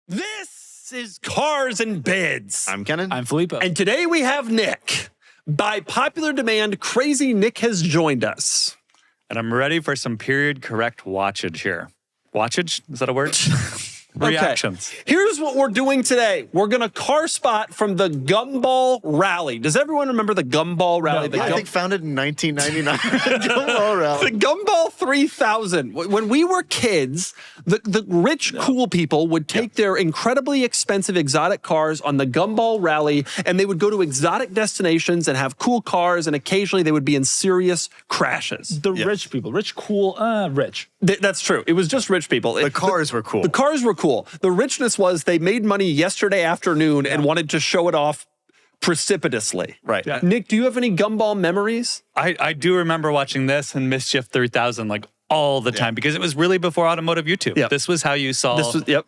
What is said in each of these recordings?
This is Cars and Bids. I'm Kennan. I'm Filippo. And today we have Nick. By popular demand, Crazy Nick has joined us. And I'm ready for some period correct watchage here. Watchage? Is that a word? Reactions. Okay. Here's what we're doing today. We're going to car spot from the Gumball Rally. Does everyone remember the Gumball Rally? I think founded in 1999. Gumball Rally. The Gumball 3000. When we were kids, the rich, cool people would take their incredibly expensive exotic cars on the Gumball Rally, and they would go to exotic destinations and have cool cars, and occasionally they would be in serious crashes. The rich people. Rich, cool, rich. That's true. It was just rich people. The cars were cool. The cars were cool. The richness was they made money yesterday afternoon and wanted to show it off precipitously. Right. Yeah. Nick, do you have any Gumball memories? I do remember watching this and Mischief 3000 like all the time because it was really before automotive YouTube. Yep. This was how you saw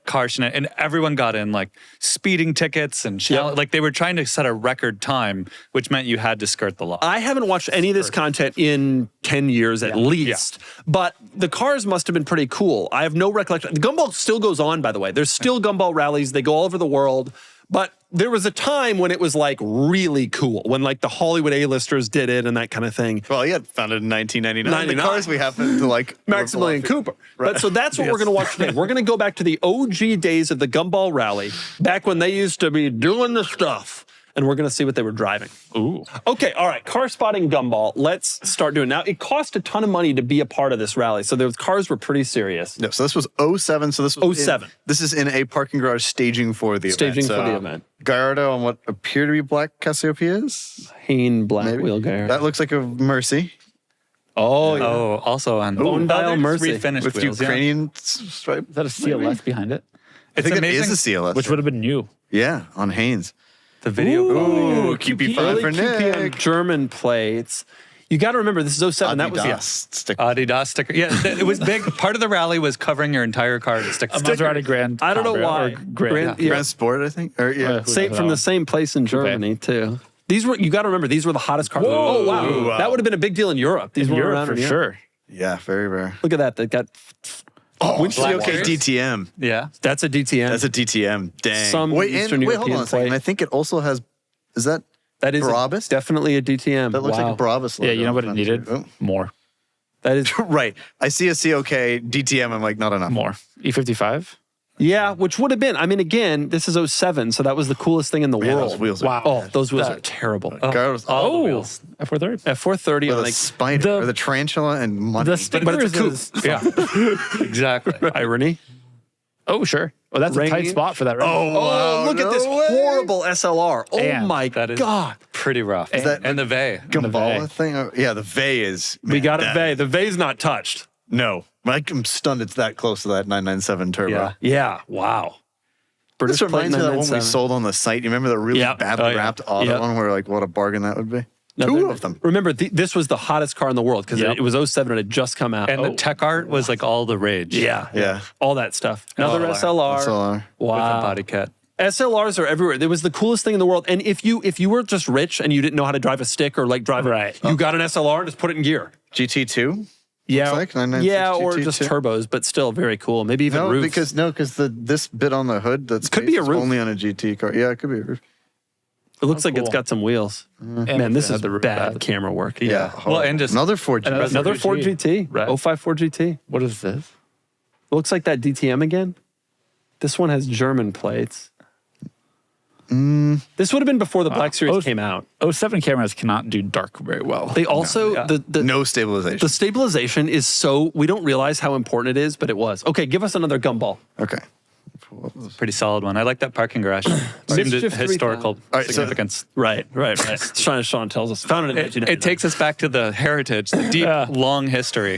car shenanigans, and everyone got in like speeding tickets and like they were trying to set a record time, which meant you had to skirt the law. I haven't watched any of this content in 10 years at least, but the cars must have been pretty cool. I have no recollection. The Gumball still goes on, by the way. There's still Gumball rallies. They go all over the world. But there was a time when it was like really cool, when like the Hollywood A-listers did it and that kind of thing. Well, yeah, founded in 1999. The cars we happen to like. Maximilian Cooper. Right. But so that's what we're going to watch today. We're going to go back to the OG days of the Gumball Rally, back when they used to be doing the stuff. And we're going to see what they were driving. Ooh. Okay, all right. Car spotting Gumball. Let's start doing it. Now, it cost a ton of money to be a part of this rally. So those cars were pretty serious. No, so this was 07. So this was 07. This is in a parking garage staging for the event. Staging for the event. Gallardo on what appear to be black Cassiopeias. Hain black wheel gear. That looks like a Mercy. Oh, yeah. Oh, also on Bone dial Mercy. refinished With wheels, Ukrainian stripe. Is that a CLS behind it? I think amazing. it is a CLS. Which would have been new. Yeah, on Haynes. The video. Ooh, QP5 Early for QPM Nick. German plates. You got to remember, this is 07. That was Adidas sticker. Adidas sticker. Yeah, it was big. Part of the rally was covering your entire car with sticker. A Maserati Grand. I don't know Cabrio, why. or Grand. Grand- Grand Sport, I think. Or, yeah. same from the same place in Germany too. These were, you got to remember, these were the hottest cars. Whoa. Oh wow. Wow. That would have been a big deal in Europe. These In were Europe around for in Europe. sure. Yeah, very rare. Look at that. They got Which Black okay, wires. DTM. Yeah. that's a DTM. That's a DTM. Dang. Some Eastern wait, hold European on a second. plate. I think it also has, is that That is Brabus? definitely a DTM. That looks like a Brabus logo. Yeah, you know what it needed? Oh. More. That is Right. I see a COK, DTM, I'm like, not enough. More. E55? yeah, which would have been. I mean, again, this is 07, so that was the coolest thing in the Man, world. those wheels Wow. are Oh, those wheels That- are terrible. Girls, All the wheels. F430? At 430, with I'm a like spider, or the- the tarantula and money. The stickers but it's a coupe. is... Yeah. Exactly. irony. Oh, sure. Oh, that's a tight Range. spot for that, right? Oh, Oh, wow, look at no this way. horrible SLR. Oh And my That is God. pretty rough. that- and the V. Gambala V. thing? Oh, yeah, the V is. We man, got a that- V. The V's not touched. No. I'm stunned it's that close to that 997 turbo. Yeah. Yeah, wow. This British reminds me of that one we 997. sold on the site. You remember the really Yeah. badly Oh, yeah. wrapped auto Yeah. one where like what a bargain that would be? No, Two they're- of them. Remember, this was the hottest car in the world because Yep. it was 07 and it had just come out. And the tech art was like all the rage. yeah, Yeah. all that stuff. Another Oh, SLR. SLR. With a Wow. body kit. SLRs are everywhere. It was the coolest thing in the world. And if you were just rich and you didn't know how to drive a stick or like drive Right. you got an SLR and just put it in gear. GT2? Yeah, like 996 yeah, or GT2. just turbos, but still very cool. Maybe even No, roofs. because this bit on the hood that's Could be a roof. only on a GT car. Yeah, it could be a roof. it looks like cool. it's got some wheels. And Man, this it is had the bad bad- camera work. Yeah. Well, and just another 4G. Another Ford 4GT. GT, Right. 05 Ford GT. What is this? Looks like that DTM again. This one has German plates. This would have been before the Black Series Oh, came out. 07 cameras cannot do dark very well. They also yeah. the No stabilization. the stabilization is so we don't realize how important it is, but it was. Okay, give us another Gumball. Okay. pretty solid one. I like that parking garage. Seemed Mischief historical 3000. All right, so- significance. Right. Sean tells us. Founded in It 1999. takes us back to the heritage, the deep, long history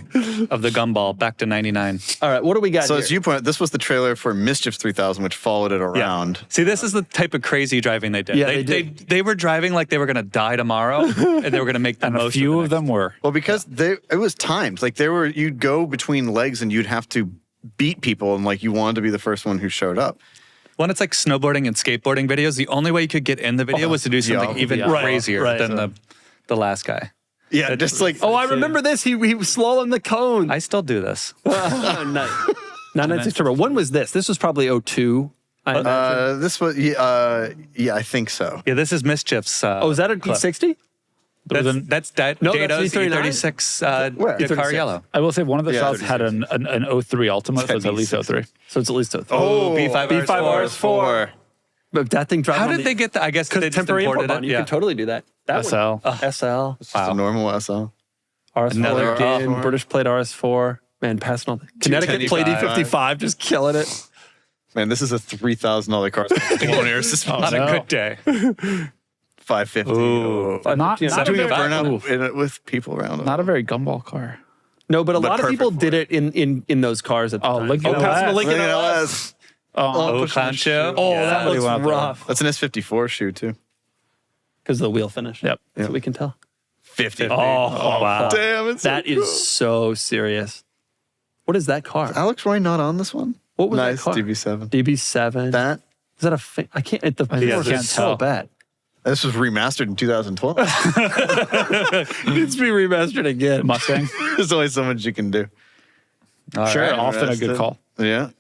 of the Gumball back to 99. All right, what do we got So here? as you point out, this was the trailer for Mischief 3000, which followed it around. See, this is the type of crazy driving they did. Yeah, they they did. They were driving like they were going to die tomorrow, and they were going to make the And most a few of of the them were. Well, because it was timed. Like you'd go between legs and you'd have to beat people, and like you wanted to be the first one who showed up. When it's like snowboarding and skateboarding videos, the only way you could get in the video was to do something even Right, crazier right. than the last guy. Yeah, just like Oh, I remember this. He was slowing the cone. I still do this. Oh, nice. 996 Turbo. When was this? This was probably 02. I imagine. This was yeah, I think so. Yeah, this is Mischief's. Oh, is that a clip. E60? That's No, Dato's that's E39. E36 Where? Dakar E36. Yellow. I will say one of the Yeah, shots had an 03 Ultima, so it's at least 03. So it's at least a Oh, B5 B5 RS4. But that thing drives How did they get that? I guess they just temporary imported import button. it. You Yeah. can totally do that. That SL. One, SL. It's just a normal SL. RS4 Another again, R4. British plate RS4. Man, passing all the Connecticut plate 225. E55, just killing it. Man, this is a $3,000 car. On a good day. 550. Ooh. Not Doing a very- burnout in it with people around it. Not a very gumball car. No, but a lot of perfect people for did it in those cars at the time. Lincoln passing the LS. Lincoln Look at LS. LS. Oh, clown show. Oh, Yeah. that Somebody looks went out there. rough. That's an S54 shoe too. Because of the wheel finish. Yep. That's what we can tell. 50. Oh, wow. Damn, it's That so is so serious. What is that car? Alex Roy not on this one? What was nice that car? DB7. DB7. That Is that a? I can't. The I picture can't is so tell. bad. this was remastered in 2012. Needs to be remastered again. Mustang. There's only so much you can do. Sure, right, often a arrested. good call. Yeah.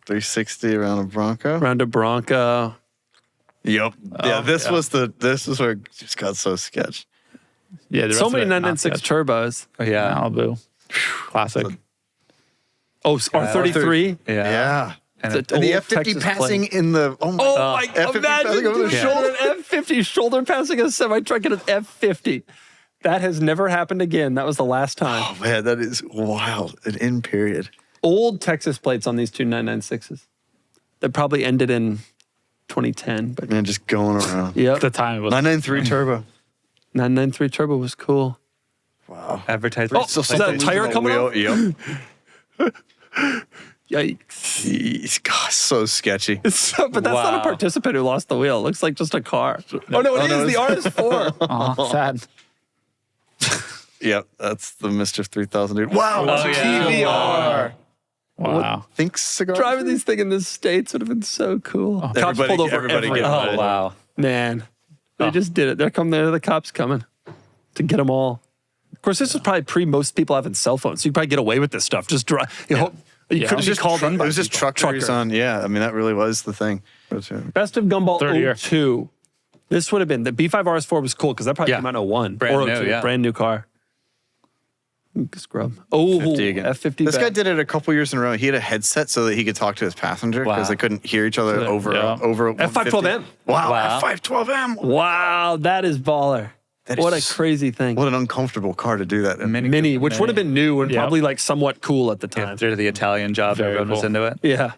360 around a Bronco. Round a Bronco. Yep. Yeah, this was where it just got so sketch. Yeah, the rest So of many it, not 996 sketch. turbos. Yeah. Malibu. Classic. Oh, R33. Yeah. And It's And the old F50 Texas passing plate. in the Oh my! F50 Imagine passing over the dude, shoulder. an F50 shoulder passing a semi truck in an F50. That has never happened again. That was the last time. Oh man, that is wild. An in period. Old Texas plates on these two 996s. That probably ended in 2010. But Man, just going around. yep, At the time, it was 993 turbo. 993 turbo was cool. Wow. advertisement. Oh, is that a tire coming off? Yep. Yikes! Jeez, God, so sketchy. So, but that's not a Wow. participant who lost the wheel. It looks like just a car. Oh no, it is the RS4. Aw, sad. Yep, that's the Mischief 3000 dude. Wow, Oh, yeah. TVR. Wow. Think cigar. Driving these things in the States would have been so cool. Cops Everybody- pulled over everybody everybody. get Oh, it. wow. Man, they just did it. There the cops coming to get them all. Of course, this was probably pre most people having cell phones, so you could probably get away with this stuff. Just drive. You Yeah. couldn't It was be called in It by was just people. truckers on. Yeah, I mean that really was the thing. Best of Gumball Third year. 02. This would have been the B5 RS4 was cool because that probably Yeah. came out in 01 Brand or new, 02, yeah. brand new car. Scrub. Oh, 50 again. F50. This guy back. did it a couple years in a row. He had a headset so that he could talk to his passenger because Wow. they couldn't hear each other over yeah. over F512M. Wow, Wow. F512M. Wow, that is baller. That What is- a crazy thing. What an uncomfortable car to do that in. Mini, which would have been new and Yeah. probably like somewhat cool at the time. After the Italian job, Very everyone was cool. into it. Yeah.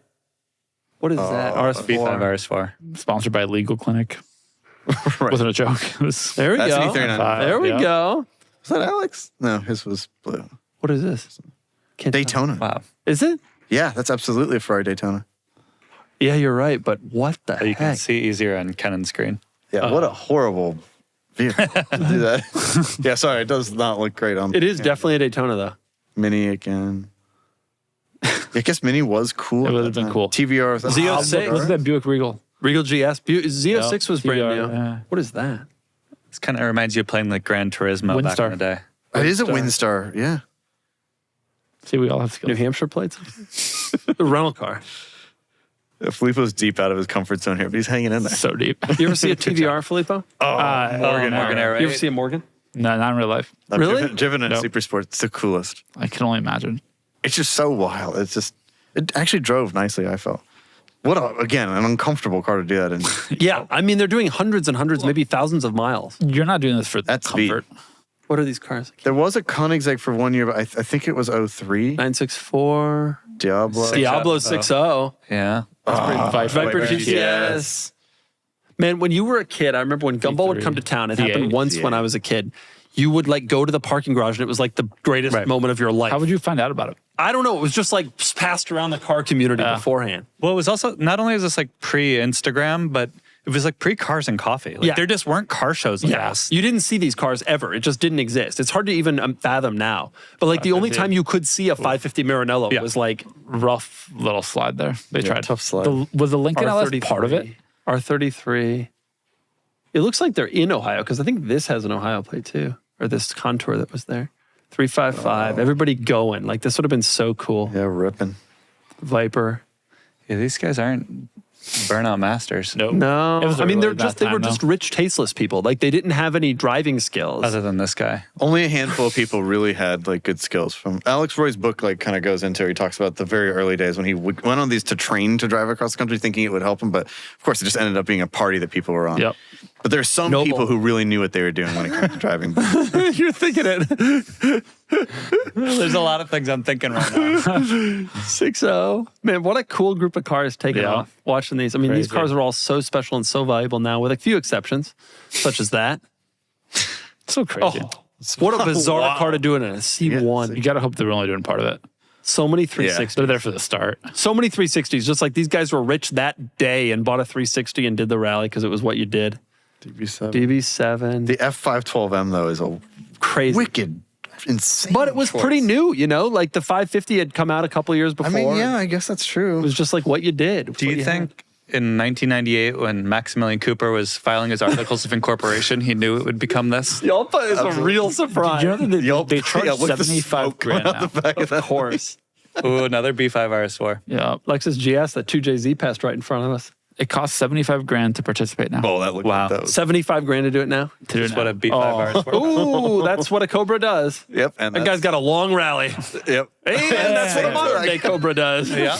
What is that? RS4. B5 RS4. Sponsored by Legal Clinic. Wasn't a joke. It was There we That's go. an E39. There we Yeah. go. Was that Alex? No, his was blue. What is this? Can't tell. Daytona. Wow. Is it? Yeah, that's absolutely a Ferrari Daytona. Yeah, you're right. But what the You can heck? see easier on Kennan's screen. Yeah, what a horrible vehicle to do that. Yeah, sorry, it does not look great on It is definitely a Daytona, though. Mini again. I guess Mini was cool. It at would that have been time. cool. TVR was Z06. Wasn't that Buick Regal? Regal GS. Z06 was brand TVR, new. yeah. What is that? This kind of reminds you of playing like Gran Turismo back Windstar. in the day. It is a Windstar, yeah. See, we all have skills. New Hampshire plates? The rental car. Filippo's deep out of his comfort zone here, but he's hanging in there. So deep. You ever see a TVR, Filippo? Morgan Era. You ever see a Morgan? No, not in real life. I've Really? driven in Nope. Super Sport. It's the coolest. I can only imagine. It's just so wild. It actually drove nicely, I felt. Again, an uncomfortable car to do that in. Yeah. I mean, they're doing hundreds and hundreds, maybe thousands of miles. You're not doing this for That's beat. comfort. What are these cars? There was a Koenigsegg for 1 year, but I think it was 03. 964. Diablo. Diablo 60. Yeah. Viper Viper GTS. GTS. Man, when you were a kid, I remember when Gumball would come to town. It happened V8. once when I was a kid. You would like go to the parking garage and it was like the greatest Right. moment of your life. How would you find out about it? I don't know. It was just like passed around the car community beforehand. Well, it was also, not only was this like pre-Instagram, but it was like pre-Cars and Coffee. Like, Yeah. there just weren't car shows like this. You didn't see these cars ever. It just didn't exist. It's hard to even fathom now. But like the only time you could see a 550 Maranello Yeah. was like Rough little slide there. They tried. tough slide. Was the Lincoln LS R33. part of it? R33. It looks like they're in Ohio because I think this has an Ohio plate too, or this Contour that was there. 355. Everybody going. Like this would have been so cool. Yeah, ripping. Viper. Yeah, these guys aren't Burnout Masters. Nope. No, It was I mean really bad they were time, just though. rich, tasteless people. Like they didn't have any driving skills. Other than this guy. Only a handful of people really had like good skills. From Alex Roy's book, like kind of goes into. He talks about the very early days when he went on these to train to drive across the country, thinking it would help him, but of course it just ended up being a party that people were on. Yep. But there's some Noble. people who really knew what they were doing when it comes to driving. You're thinking it. There's a lot of things I'm thinking right now. 6-0. Man, what a cool group of cars taking Yeah. off watching these. I mean, these Crazy. cars are all so special and so valuable now, with a few exceptions, such as that. So crazy. Oh, what a bizarre Wow. car to do it in a C1. You got to hope they're only doing part of it. So many 360s. They're there for the start. So many 360s. Just like these guys were rich that day and bought a 360 and did the rally because it was what you did. DB7. DB7. The F512M though is a Crazy. wicked, insane. But it was choice. pretty new, you know? Like the 550 had come out a couple years I before. mean, yeah, I guess that's true. It was just like what you did. Do you think in 1998, when Maximilian Cooper was filing his articles of incorporation, he knew it would become this? Yelpa is a real surprise. Do you know that Yup. they charge Yeah, look at the 75 smoke grand coming now? out the back of that. Of course. Ooh, another B5 RS4. Yeah. Lexus GS, that 2JZ passed right in front of us. It costs 75 grand to participate now. Oh, that looked Wow. That was, 75 grand to do it now. To do That's now. what a B5 Oh. RS4. Ooh, that's what a Cobra does. yep. And That guy's got a long rally. Yep. And that's what a modern day Cobra does. Yeah.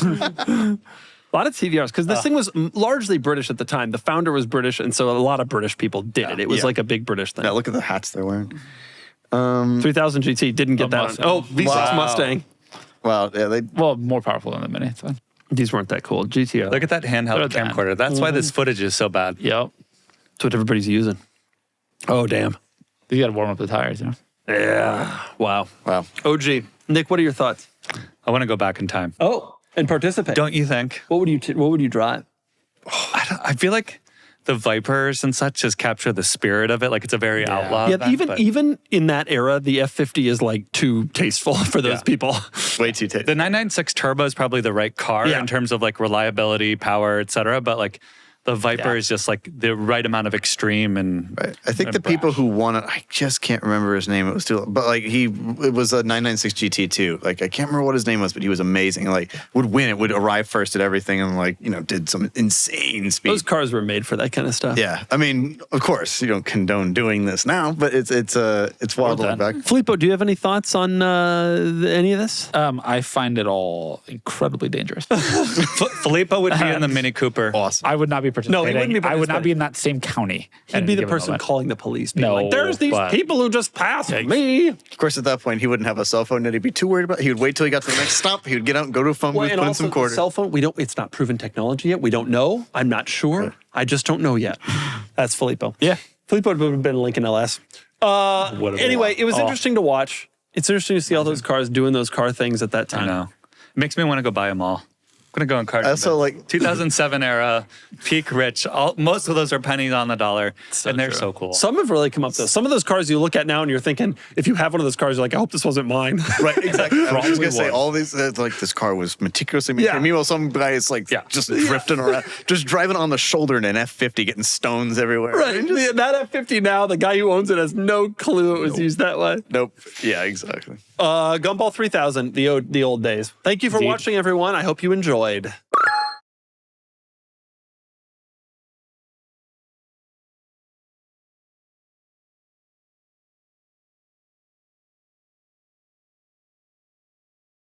A lot of TVRs, because this thing was largely British at the time. The founder was British, and so a lot of British people did it. It was Yeah. like a big British thing. Now look at the hats they're wearing. 3000 GT didn't get that Mustang. on. Oh, V6 Wow. Mustang. Wow. Yeah, they. Well, more powerful than the Mini. It's fine. These weren't that cool. GTR. Look at that handheld They're done. camcorder. That's why this footage is so bad. Yep. That's what everybody's using. Oh, damn. You got to warm up the tires, you know? Yeah. Wow. Wow. OG. Nick, what are your thoughts? I want to go back in time. Oh, and participate. Don't you think? What would you drive? I feel like the Vipers and such just capture the spirit of it. Like it's a very outlaw. Yeah, event, but even in that era, the F50 is like too tasteful for those Yeah. people. Way too tasty. the 996 Turbo is probably the right car Yeah. in terms of like reliability, power, etc. But like the Viper is just like the right amount of extreme and Right. I think and the people brash. who won it, I just can't remember his name. It was too, but like it was a 996 GT too. Like I can't remember what his name was, but he was amazing. Like would win it, would arrive first at everything, and like did some insane speed. Those cars were made for that kind of stuff. Yeah, I mean, of course, you don't condone doing this now, but it's wild to look back. Filippo, do you have any thoughts on any of this? I find it all incredibly dangerous. Filippo would be in the Mini Cooper. Awesome. I would not be participating. wouldn't be I would not participating. be in that same county. He'd be the person calling the police. Being No, like, there's these but- people who just passed me. Of course, at that point, he wouldn't have a cell phone that he'd be too worried about. He would wait till he got to the next stop. He would get out and go to a phone booth, And put in also some the quarters. cell phone, it's not proven technology yet. We don't know. I'm not sure. I just don't know yet. That's Filippo. Yeah. Filippo would have been Lincoln LS. Anyway, it was interesting to watch. It's interesting to see all those cars doing those car things at that I time. know. It makes me want to go buy them all. I'm gonna go in cars. Also, like 2007 era, peak rich. Most of those are pennies on the dollar, and they're true. so cool. Some have really come up though. Some of those cars you look at now and you're thinking, if you have one of those cars, you're like, I hope this wasn't mine. right, exactly. I was just gonna say was. all these. Like this car was meticulously maintained. Yeah. Meanwhile, some guy is like just drifting around, just driving on the shoulder in an F50, getting stones everywhere. Right. And just- That F50 now, the guy who owns it has no clue it was used that way. Nope. Yeah, exactly. Gumball 3000, the old days. Thank you for watching, everyone. I hope you enjoyed.